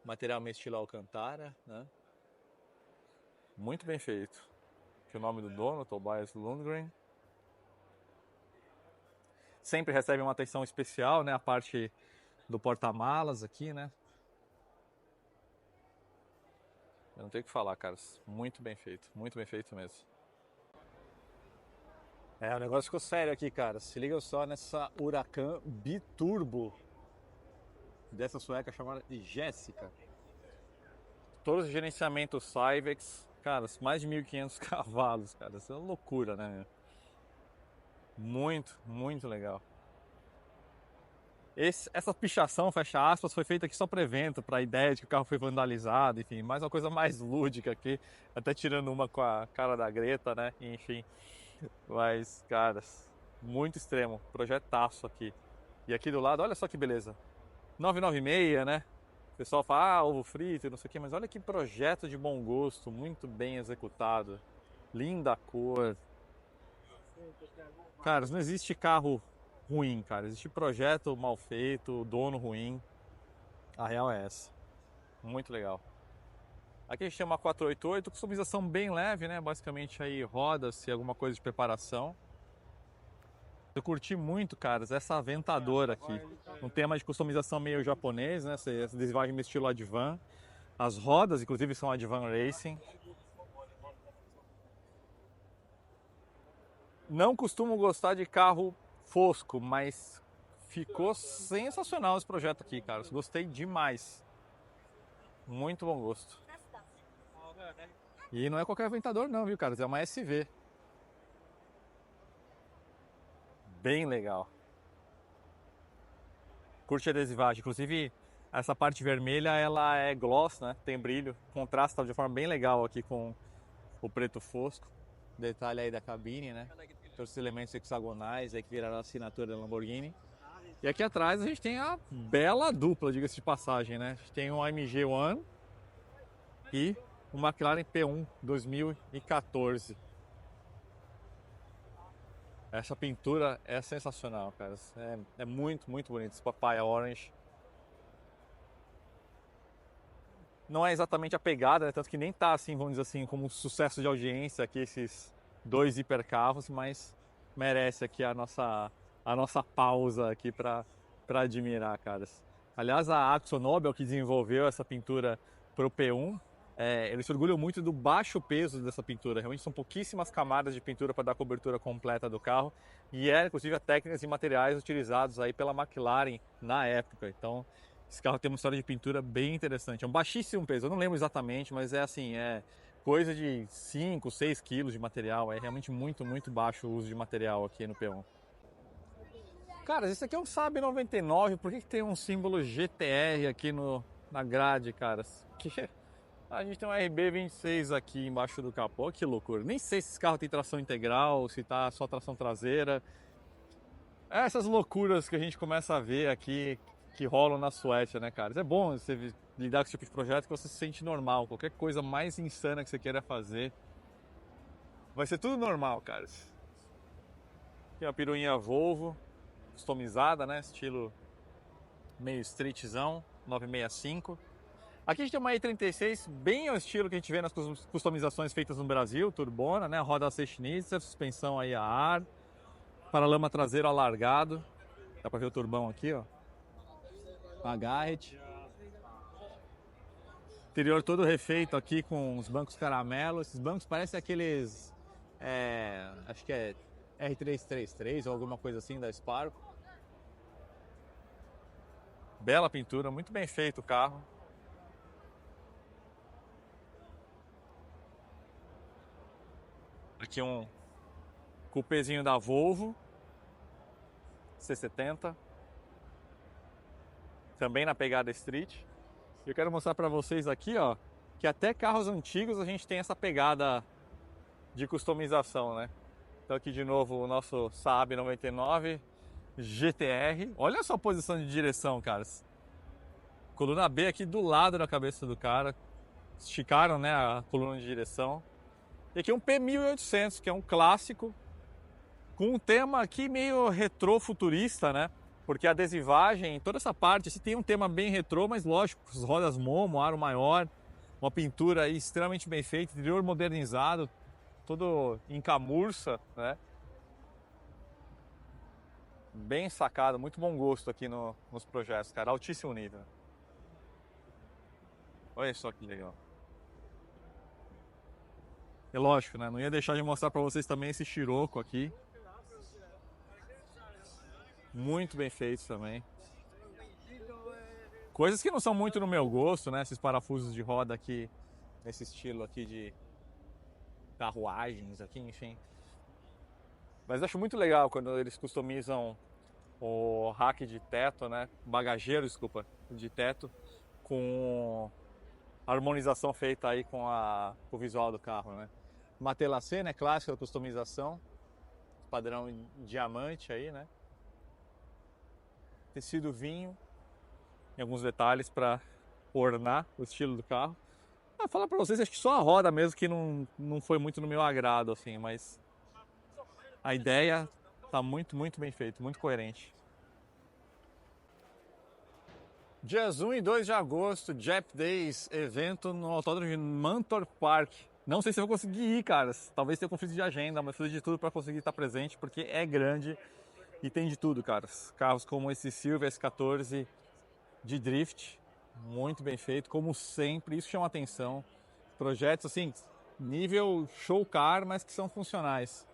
material meio estilo Alcantara, né? Muito bem feito. Aqui o nome do dono, Tobias Lundgren. Sempre recebe uma atenção especial, né? A parte do porta-malas aqui, né? Eu não tenho o que falar, caras. Muito bem feito mesmo. O negócio ficou sério aqui, cara. Se liga só nessa Huracan biturbo dessa sueca chamada Jéssica. Todos os gerenciamentos Syvecs, cara, mais de 1.500 cavalos, cara. Isso é uma loucura, né? Muito, muito legal. Essa pichação, fecha aspas, foi feita aqui só para evento, para a ideia de que o carro foi vandalizado, enfim, mais uma coisa mais lúdica aqui, até tirando uma com a cara da Greta, né? Enfim, mas, caras, muito extremo, projetaço aqui. E aqui do lado, olha só que beleza, 996, né? O pessoal fala, ah, ovo frito e não sei o que, mas olha que projeto de bom gosto, muito bem executado, linda cor. Cara, não existe carro ruim, cara. Existe projeto mal feito, dono ruim. A real é essa. Muito legal. Aqui a gente tem uma 488, customização bem leve, né? Basicamente aí rodas e alguma coisa de preparação. Eu curti muito, caras, essa Aventador aqui. Um tema de customização meio japonês, né? Essa adesivagem meio estilo Advan. As rodas, inclusive, são Advan Racing. Não costumo gostar de carro fosco, mas ficou sensacional esse projeto aqui, cara. Gostei demais. Muito bom gosto. E não é qualquer Aventador não, viu, cara? É uma SV. Bem legal. Curte a adesivagem. Inclusive, essa parte vermelha, ela é gloss, né? Tem brilho. Contrasta de forma bem legal aqui com o preto fosco. Detalhe aí da cabine, né? Todos os elementos hexagonais aí que viraram a assinatura da Lamborghini. E aqui atrás a gente tem a bela dupla, diga-se de passagem, né? A gente tem um AMG One e um McLaren P1 2014. Essa pintura é sensacional, cara. É muito, muito bonito esse Papaya Orange. Não é exatamente a pegada, né? Tanto que nem tá assim, vamos dizer assim, como um sucesso de audiência aqui esses dois hipercarros, mas merece aqui a nossa pausa aqui para admirar, caras. Aliás, a AkzoNobel que desenvolveu essa pintura para o P1, eles se orgulham muito do baixo peso dessa pintura. Realmente são pouquíssimas camadas de pintura para dar a cobertura completa do carro e inclusive a técnicas e materiais utilizados aí pela McLaren na época. Então, esse carro tem uma história de pintura bem interessante. É um baixíssimo peso, eu não lembro exatamente, mas é assim, coisa de 5, 6 quilos de material. É realmente muito, muito baixo o uso de material aqui no P1. Cara, esse aqui é um Saab 99, por que tem um símbolo GTR aqui na grade, caras? Que a gente tem um RB26 aqui embaixo do capô, que loucura. Nem sei se esse carro tem tração integral, se tá só tração traseira. Essas loucuras que a gente começa a ver aqui, que rolam na Suécia, né, cara? É bom você lidar com esse tipo de projeto que você se sente normal. Qualquer coisa mais insana que você queira fazer, vai ser tudo normal, cara. Tem uma piruinha Volvo, customizada, né? Estilo meio streetzão, 965. Aqui a gente tem uma E36, bem ao estilo que a gente vê nas customizações feitas no Brasil, turbona, né? Roda Schnitzer, suspensão aí a ar, paralama traseiro alargado. Dá pra ver o turbão aqui, ó. A Garrett. Interior todo refeito aqui com os bancos caramelo. Esses bancos parecem aqueles, acho que é R333 ou alguma coisa assim da Sparco. Bela pintura, muito bem feito o carro. Aqui um cupêzinho da Volvo C70, também na pegada street. Eu quero mostrar para vocês aqui, ó, que até carros antigos a gente tem essa pegada de customização, né? Então aqui de novo o nosso Saab 99 GTR. Olha só a posição de direção, caras. Coluna B aqui do lado da cabeça do cara. Esticaram, né, a coluna de direção. E aqui um P1800, que é um clássico, com um tema aqui meio retrô futurista, né? Porque a adesivagem, toda essa parte, assim, tem um tema bem retrô, mas lógico, as rodas Momo, aro maior, uma pintura aí extremamente bem feita, interior modernizado, todo em camurça, né? Bem sacado, muito bom gosto aqui nos projetos, cara, altíssimo nível. Olha só que legal. É lógico, né? Não ia deixar de mostrar para vocês também esse Scirocco aqui. Muito bem feito também. Coisas que não são muito no meu gosto, né? Esses parafusos de roda aqui, nesse estilo aqui de carruagens aqui, enfim. Mas acho muito legal quando eles customizam o rack de teto, né? Bagageiro, desculpa, de teto, com a harmonização feita aí com o visual do carro, né? Matelassé, né? Clássica da customização, padrão em diamante aí, né? Tecido vinho, em alguns detalhes para ornar o estilo do carro. Falar para vocês, acho que só a roda mesmo que não foi muito no meu agrado, assim, mas a ideia tá muito bem feita, muito coerente. Dias 1 e 2 de agosto, Jap Days, evento no Autódromo de Mantor Park. Não sei se eu vou conseguir ir, cara. Talvez tenha conflito de agenda, mas fiz de tudo para conseguir estar presente, porque é grande e tem de tudo, cara. Carros como esse Silvia S14 de drift, muito bem feito, como sempre, isso chama atenção. Projetos assim, nível show car, mas que são funcionais.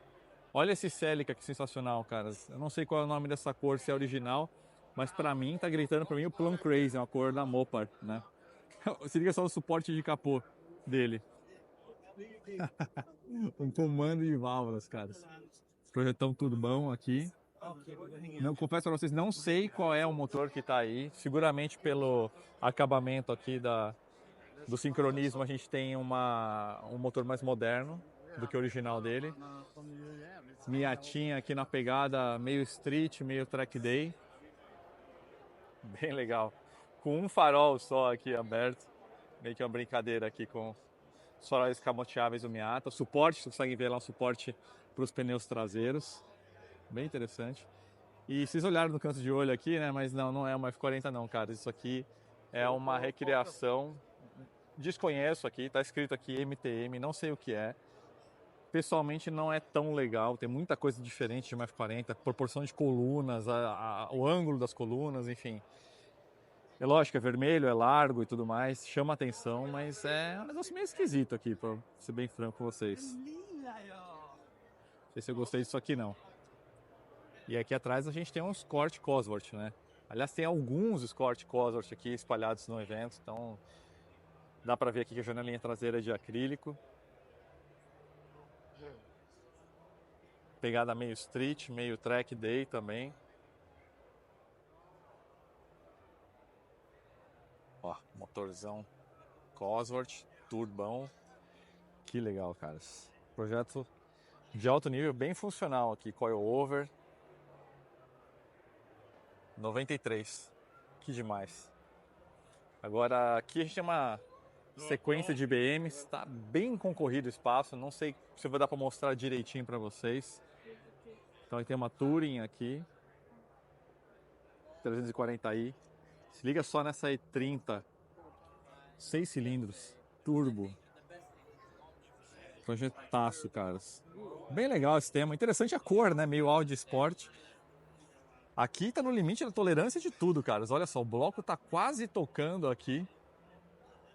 Olha esse Celica, que sensacional, cara. Eu não sei qual é o nome dessa cor, se é original, mas pra mim tá gritando pra mim o Plum Crazy, uma cor da Mopar, né? Se liga só o suporte de capô dele. Um comando de válvulas, cara. Projetão turbão aqui. Não, confesso pra vocês, não sei qual é o motor que tá aí. Seguramente pelo acabamento aqui do sincronismo a gente tem um motor mais moderno do que o original dele. Miatinha aqui na pegada meio street, meio track day. Bem legal. Com um farol só aqui aberto. Meio que uma brincadeira aqui com os faróis escamoteáveis do Miata. O suporte, vocês conseguem ver lá o suporte para os pneus traseiros. Bem interessante. E vocês olharam no canto de olho aqui, né? Mas não é uma F40 não, cara. Isso aqui é uma recriação. Desconheço aqui, tá escrito aqui MTM, não sei o que é. Pessoalmente não é tão legal, tem muita coisa diferente de uma F40, proporção de colunas, o ângulo das colunas, enfim. É lógico, é vermelho, é largo e tudo mais, chama atenção, mas é um negócio meio esquisito aqui, pra ser bem franco com vocês. Não sei se eu gostei disso aqui não. E aqui atrás a gente tem um Escort Cosworth, né? Aliás, tem alguns Escort Cosworth aqui espalhados no evento, então dá pra ver aqui que a janelinha traseira é de acrílico. Pegada meio street, meio track day também. Ó, motorzão Cosworth, turbão. Que legal, caras. Projeto de alto nível, bem funcional aqui. Coilover. 93. Que demais. Agora, aqui a gente tem uma sequência de BMs. Tá bem concorrido o espaço. Não sei se vai dar para mostrar direitinho para vocês. Então, tem uma Touring aqui. 340i. Se liga só nessa E30, 6 cilindros, turbo. Projetaço, caras. Bem legal esse tema. Interessante a cor, né? Meio Audi Sport. Aqui tá no limite da tolerância de tudo, caras. Olha só, o bloco tá quase tocando aqui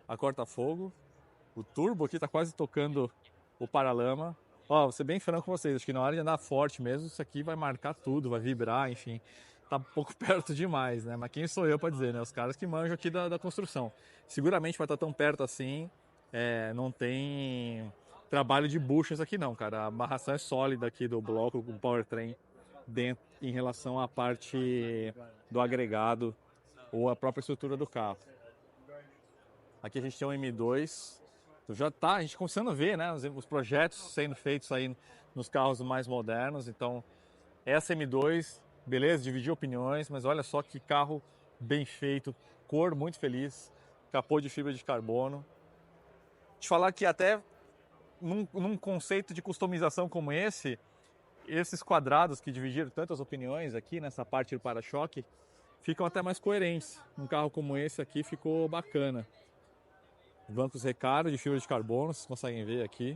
a corta-fogo. O turbo aqui tá quase tocando o paralama. Ó, vou ser bem franco com vocês. Acho que na hora de andar forte mesmo, isso aqui vai marcar tudo, vai vibrar, enfim. Tá um pouco perto demais, né? Mas quem sou eu para dizer, né? Os caras que manjam aqui da construção. Seguramente vai estar tão perto assim, não tem trabalho de buchas aqui não, cara. A amarração é sólida aqui do bloco, com o powertrain dentro em relação à parte do agregado ou a própria estrutura do carro. Aqui a gente tem um M2, já tá, a gente começando a ver, né, os projetos sendo feitos aí nos carros mais modernos. Então, essa M2, beleza, dividir opiniões, mas olha só que carro bem feito, cor muito feliz, capô de fibra de carbono. Te falar que até num conceito de customização como esses quadrados que dividiram tantas opiniões aqui nessa parte do para-choque ficam até mais coerentes. Um carro como esse aqui ficou bacana. Bancos Recaro de fibra de carbono, vocês conseguem ver aqui.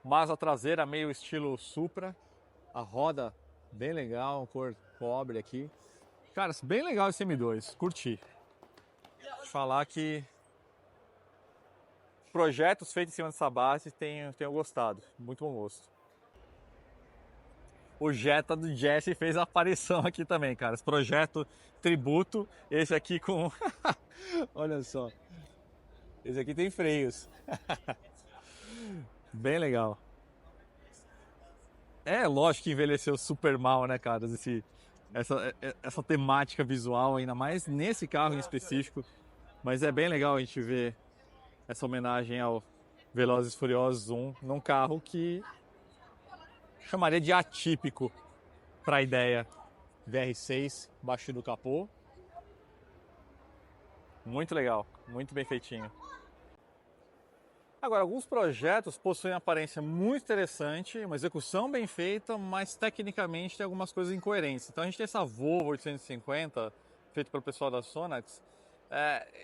Masa traseira meio estilo Supra. A roda bem legal, cor cobre aqui. Cara, bem legal esse M2, curti. Vou te falar que projetos feitos em cima dessa base tenho gostado, muito bom gosto. O Jetta do Jesse fez a aparição aqui também, cara. Esse projeto tributo, esse aqui com... Olha só. Esse aqui tem freios. Bem legal. É lógico que envelheceu super mal, né, cara? Essa temática visual, ainda mais nesse carro em específico. Mas é bem legal a gente ver essa homenagem ao Velozes e Furiosos 1 num carro que chamaria de atípico para a ideia. VR6 embaixo do capô. Muito legal, muito bem feitinho. Agora, alguns projetos possuem aparência muito interessante, uma execução bem feita, mas tecnicamente tem algumas coisas incoerentes. Então a gente tem essa Volvo 850, feita pelo pessoal da Sonax,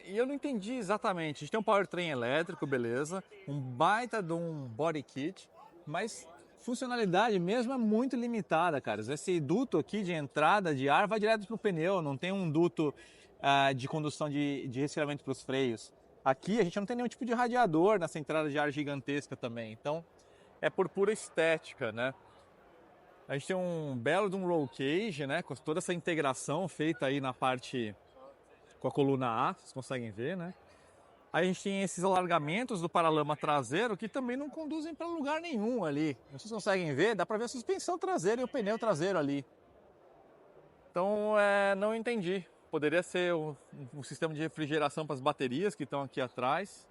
e eu não entendi exatamente. A gente tem um powertrain elétrico, beleza, um baita de um body kit, mas funcionalidade mesmo é muito limitada, cara. Esse duto aqui de entrada de ar vai direto para o pneu, não tem um duto de condução de resfriamento para os freios. Aqui a gente não tem nenhum tipo de radiador nessa entrada de ar gigantesca também, então é por pura estética, né? A gente tem um belo de um roll cage, né? Com toda essa integração feita aí na parte com a coluna A, vocês conseguem ver, né? Aí a gente tem esses alargamentos do paralama traseiro que também não conduzem para lugar nenhum ali. Vocês conseguem ver, dá para ver a suspensão traseira e o pneu traseiro ali. Então, não entendi. Poderia ser um sistema de refrigeração para as baterias que estão aqui atrás,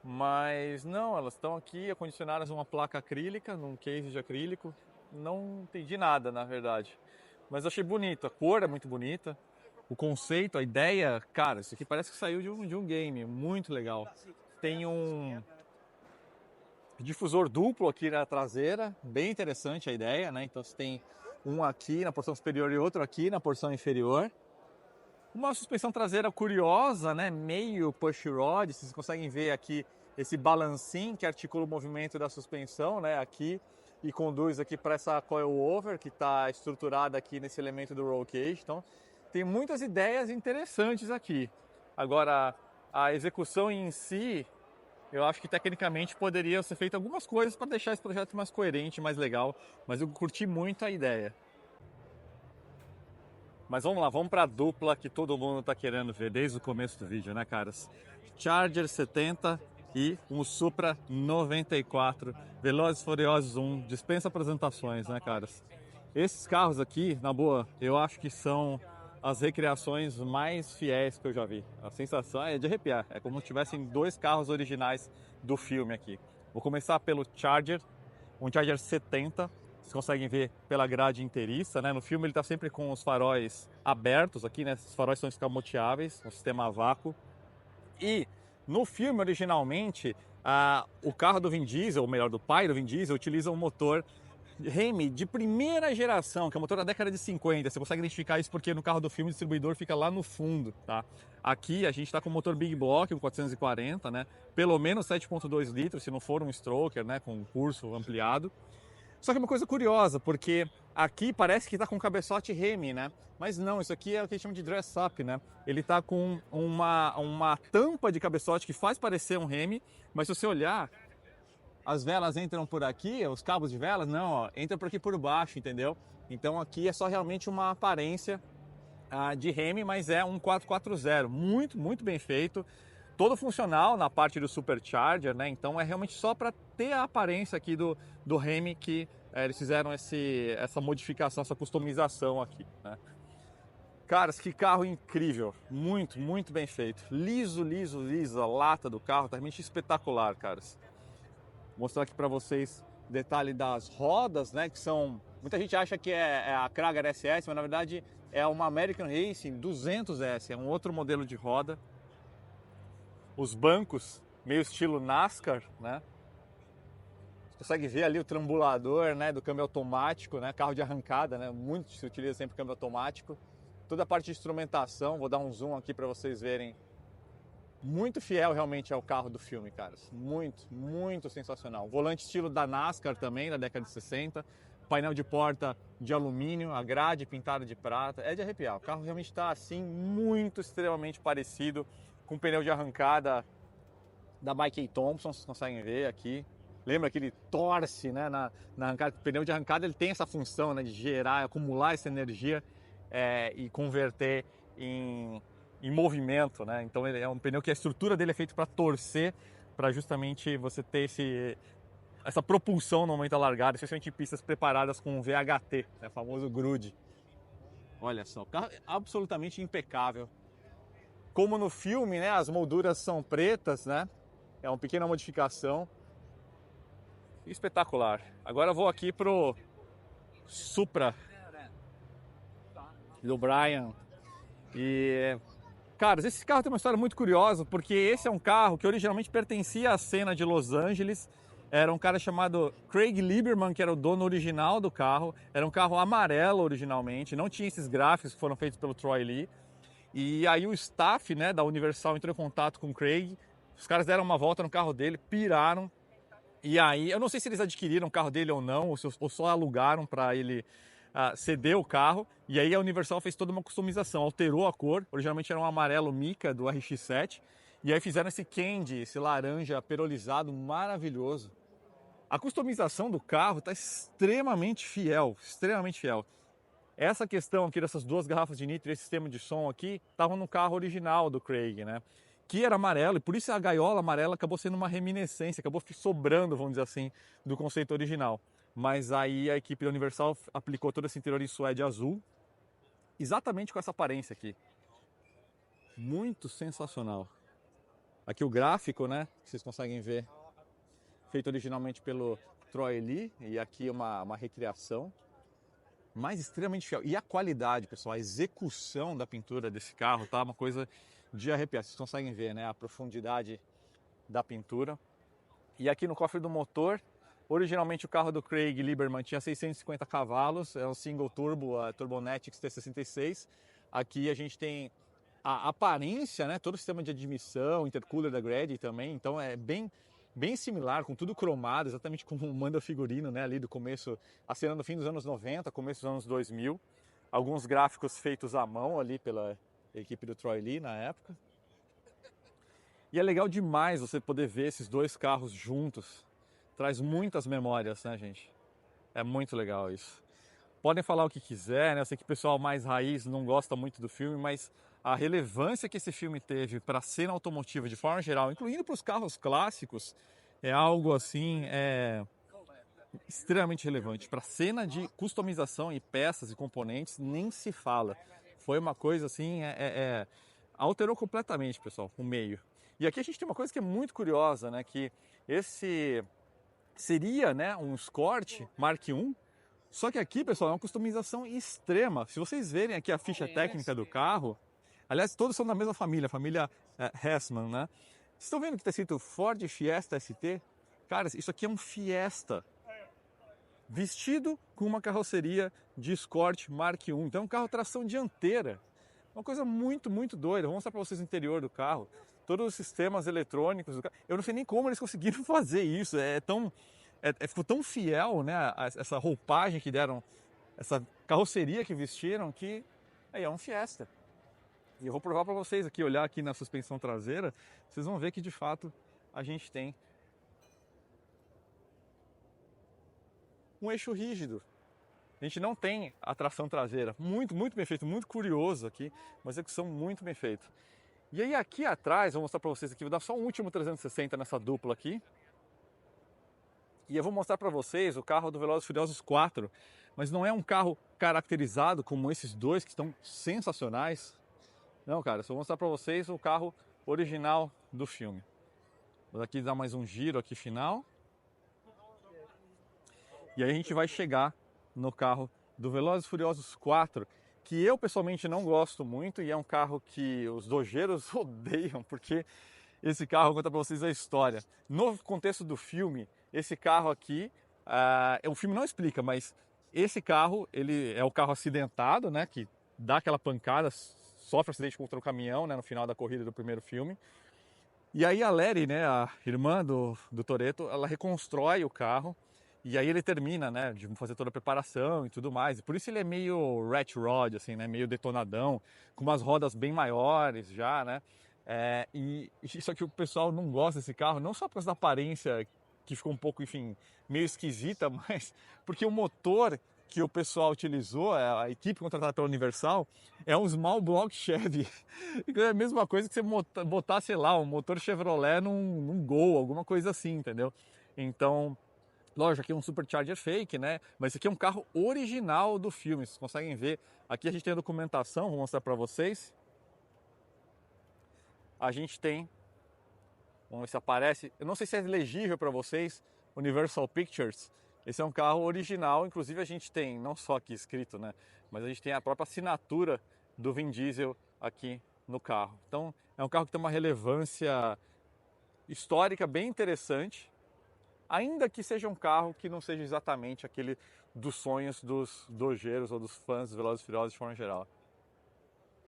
mas não, elas estão aqui acondicionadas numa placa acrílica, num case de acrílico. Não entendi nada, na verdade. Mas achei bonito, a cor é muito bonita, o conceito, a ideia, cara, isso aqui parece que saiu de um game, muito legal. Tem um difusor duplo aqui na traseira, bem interessante a ideia, né? Então você tem um aqui na porção superior e outro aqui na porção inferior. Uma suspensão traseira curiosa, né? Meio push rod, vocês conseguem ver aqui esse balancinho que articula o movimento da suspensão, né? Aqui e conduz aqui para essa coil over que está estruturada aqui nesse elemento do roll cage. Então tem muitas ideias interessantes aqui. Agora a execução em si, eu acho que tecnicamente poderia ser feito algumas coisas para deixar esse projeto mais coerente, mais legal. Mas eu curti muito a ideia. Mas vamos lá, vamos para a dupla que todo mundo está querendo ver desde o começo do vídeo, né, caras? Charger 70 e um Supra 94, Velozes e Furiosos 1, dispensa apresentações, né, caras? Esses carros aqui, na boa, eu acho que são as recriações mais fiéis que eu já vi. A sensação é de arrepiar, é como se tivessem dois carros originais do filme aqui. Vou começar pelo Charger, um Charger 70, vocês conseguem ver pela grade inteiriça, né? No filme ele está sempre com os faróis abertos aqui, né? Esses faróis são escamoteáveis, um sistema a vácuo. E no filme, originalmente, o carro do Vin Diesel, ou melhor, do pai do Vin Diesel, utiliza um motor Hemi de primeira geração, que é um motor da década de 50. Você consegue identificar isso porque no carro do filme o distribuidor fica lá no fundo, tá? Aqui a gente está com o motor Big Block, um 440, né? Pelo menos 7.2 litros, se não for um stroker, né? Com um curso ampliado. Só que é uma coisa curiosa, porque aqui parece que está com cabeçote Hemi, né? Mas não, isso aqui é o que a gente chama de dress up, né? Ele está com uma tampa de cabeçote que faz parecer um Hemi, mas se você olhar, as velas entram por aqui, os cabos de velas, não, ó, entram por aqui por baixo, entendeu? Então aqui é só realmente uma aparência de Hemi, mas é um 440, muito bem feito. Todo funcional na parte do Supercharger, né? Então é realmente só para ter a aparência aqui do Hemi que eles fizeram essa modificação, essa customização aqui, né? Caras, que carro incrível, muito bem feito. Liso, a lata do carro, tá realmente espetacular, caras. Vou mostrar aqui para vocês o detalhe das rodas, né? Que são, muita gente acha que é a Krager SS, mas na verdade é uma American Racing 200S, é um outro modelo de roda. Os bancos, meio estilo NASCAR, né? Você consegue ver ali o trambulador, né, do câmbio automático, né? Carro de arrancada, né? Muito se utiliza sempre câmbio automático. Toda a parte de instrumentação, vou dar um zoom aqui para vocês verem. Muito fiel realmente ao carro do filme, caras. Muito sensacional. Volante estilo da NASCAR também, da década de 60. Painel de porta de alumínio, a grade pintada de prata. É de arrepiar. O carro realmente está assim, extremamente parecido com o pneu de arrancada da Bike Thompson, vocês conseguem ver aqui. Lembra que ele torce, né, na arrancada. O pneu de arrancada ele tem essa função, né, de gerar, acumular essa energia e converter em movimento, né? Então ele é um pneu que a estrutura dele é feita para torcer, para justamente você ter essa propulsão no momento da largada, especialmente em pistas preparadas com VHT, né, o famoso grude. Olha só, o carro é absolutamente impecável. Como no filme, né, as molduras são pretas, né? É uma pequena modificação. Espetacular. Agora eu vou aqui pro Supra do Brian. E, cara, esse carro tem uma história muito curiosa, porque esse é um carro que originalmente pertencia à cena de Los Angeles. Era um cara chamado Craig Lieberman, que era o dono original do carro. Era um carro amarelo originalmente, não tinha esses gráficos que foram feitos pelo Troy Lee. E aí o staff, né, da Universal entrou em contato com o Craig. Os caras deram uma volta no carro dele, piraram. E aí, eu não sei se eles adquiriram o carro dele ou não, ou só alugaram para ele ceder o carro. E aí a Universal fez toda uma customização, alterou a cor. Originalmente era um amarelo mica do RX-7. E aí fizeram esse candy, esse laranja perolizado maravilhoso. A customização do carro está extremamente fiel, extremamente fiel. Essa questão aqui dessas duas garrafas de nitro e esse sistema de som aqui estavam no carro original do Craig, né? Que era amarelo, e por isso a gaiola amarela acabou sendo uma reminiscência, acabou sobrando, vamos dizer assim, do conceito original. Mas aí a equipe da Universal aplicou todo esse interior em suede azul, exatamente com essa aparência aqui. Muito sensacional. Aqui o gráfico, né, que vocês conseguem ver, feito originalmente pelo Troy Lee, e aqui uma recriação, mas extremamente fiel. E a qualidade, pessoal, a execução da pintura desse carro, tá? Uma coisa de arrepiar. Vocês conseguem ver, né, a profundidade da pintura. E aqui no cofre do motor, originalmente o carro do Craig Lieberman tinha 650 cavalos, é um single turbo, a Turbonetics T66. Aqui a gente tem a aparência, né, todo o sistema de admissão, intercooler da Grady também, então é bem similar, com tudo cromado, exatamente como manda o figurino, né, ali do começo, a cena no fim dos anos 90, começo dos anos 2000. Alguns gráficos feitos à mão ali pela equipe do Troy Lee na época. E é legal demais você poder ver esses dois carros juntos. Traz muitas memórias, né, gente? É muito legal isso. Podem falar o que quiser, né? Eu sei que o pessoal mais raiz não gosta muito do filme, mas a relevância que esse filme teve para a cena automotiva de forma geral, incluindo para os carros clássicos, é algo assim extremamente relevante. Para a cena de customização e peças e componentes, nem se fala. Foi uma coisa assim, alterou completamente, pessoal, o meio. E aqui a gente tem uma coisa que é muito curiosa, né? Que esse seria, né, um Escort Mark I, só que aqui, pessoal, é uma customização extrema. Se vocês verem aqui a ficha técnica do carro, aliás, todos são da mesma família, a família Hessman, né? Vocês estão vendo que está escrito Ford Fiesta ST? Cara, isso aqui é um Fiesta vestido com uma carroceria de Escort Mark I. Então é um carro tração dianteira. Uma coisa muito, muito doida. Vou mostrar para vocês o interior do carro. Todos os sistemas eletrônicos do carro. Eu não sei nem como eles conseguiram fazer isso. Ficou tão fiel, né, essa roupagem que deram, essa carroceria que vestiram, que é um Fiesta. E eu vou provar para vocês aqui, olhar aqui na suspensão traseira, vocês vão ver que de fato a gente tem um eixo rígido. A gente não tem a tração traseira. Muito, muito bem feito, muito curioso aqui, uma execução muito bem feita. E aí aqui atrás, vou mostrar para vocês aqui, vou dar só um último 360 nessa dupla aqui. E eu vou mostrar para vocês o carro do Velozes e Furiosos 4, mas não é um carro caracterizado como esses dois que estão sensacionais. Não, cara, só vou mostrar para vocês o carro original do filme. Vou aqui dar mais um giro aqui final. E aí a gente vai chegar no carro do Velozes e Furiosos 4, que eu pessoalmente não gosto muito e é um carro que os dojeiros odeiam, porque esse carro, vou contar para vocês a história. No contexto do filme, esse carro aqui, o filme não explica, mas esse carro, ele é o carro acidentado, né, que dá aquela pancada, sofre acidente contra o caminhão, né, no final da corrida do primeiro filme. E aí a Letty, né, a irmã do Toretto, ela reconstrói o carro. E aí ele termina, né, de fazer toda a preparação e tudo mais. E por isso ele é meio rat rod, assim, né, meio detonadão, com umas rodas bem maiores já, né. Só que o pessoal não gosta desse carro, não só por causa da aparência, que ficou um pouco, enfim, meio esquisita, mas porque o motor que o pessoal utilizou, a equipe contratada pela Universal, é um small block Chevy. É a mesma coisa que você botar, sei lá, um motor Chevrolet num Gol, alguma coisa assim, entendeu? Então, Lógico, aqui é um Supercharger fake, né? Mas esse aqui é um carro original do filme, vocês conseguem ver. Aqui a gente tem a documentação, vou mostrar para vocês. A gente tem, vamos ver se aparece, eu não sei se é legível para vocês, Universal Pictures. Esse é um carro original, inclusive a gente tem, não só aqui escrito, né? Mas a gente tem a própria assinatura do Vin Diesel aqui no carro. Então é um carro que tem uma relevância histórica bem interessante. Ainda que seja um carro que não seja exatamente aquele dos sonhos dos dojeiros ou dos fãs dos Velozes e Furiosos de forma geral.